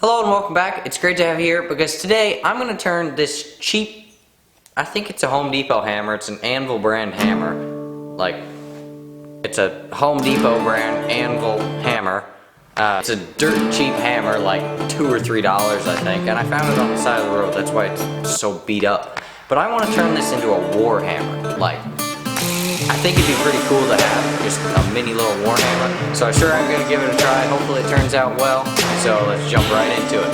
Hello and welcome back. It's great to have you here because today I'm going to turn this cheap, I think it's a Home Depot hammer. It's an Anvil brand hammer. Like, it's a Home Depot brand Anvil hammer. It's a dirt cheap hammer, like $2 or $3 I think, and I found it on the side of the road. That's why it's so beat up. But I want to turn this into a war hammer. Like, I think it'd be pretty cool to have just a mini little war hammer. So sure, I'm going to give it a try. Hopefully it turns out well. So let's jump right into it.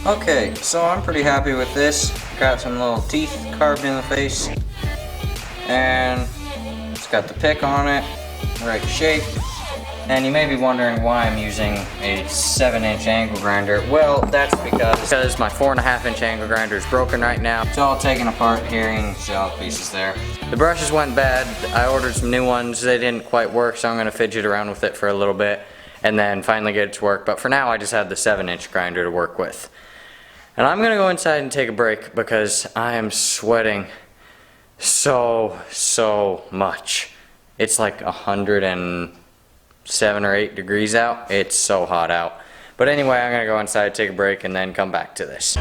Okay, so I'm pretty happy with this. Got some little teeth carved in the face, and it's got the pick on it, right shape. And you may be wondering why I'm using a 7-inch angle grinder. Well, that's because my 4.5-inch angle grinder is broken right now. It's all taken apart here, and you can see all the pieces there. The brushes went bad. I ordered some new ones. They didn't quite work, so I'm going to fidget around with it for a little bit and then finally get it to work. But for now, I just had the 7-inch grinder to work with. And I'm gonna go inside and take a break because I am sweating so much. It's like 107 or 8 degrees out. It's so hot out. But anyway, I'm gonna go inside, take a break, and then come back to this.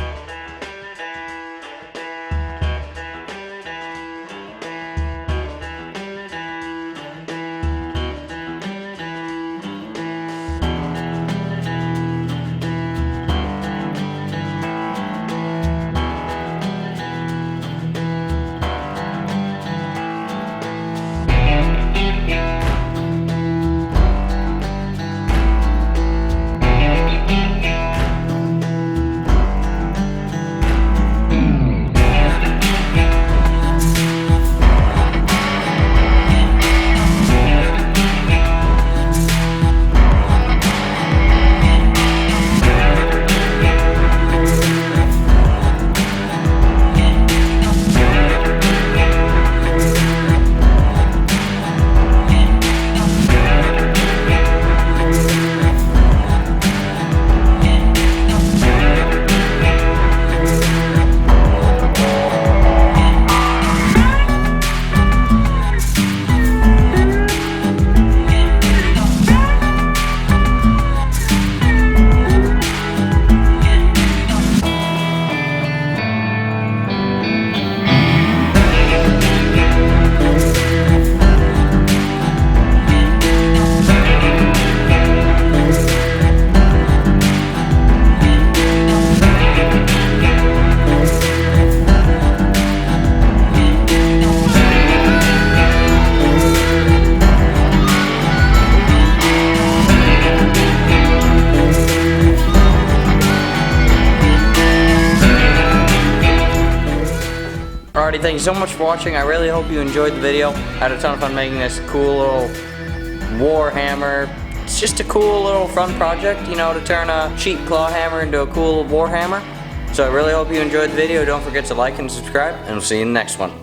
Alrighty, thank you so much for watching. I really hope you enjoyed the video. I had a ton of fun making this cool little war hammer. It's just a cool little fun project, you know, to turn a cheap claw hammer into a cool war hammer. So I really hope you enjoyed the video. Don't forget to like and subscribe, and we'll see you in the next one.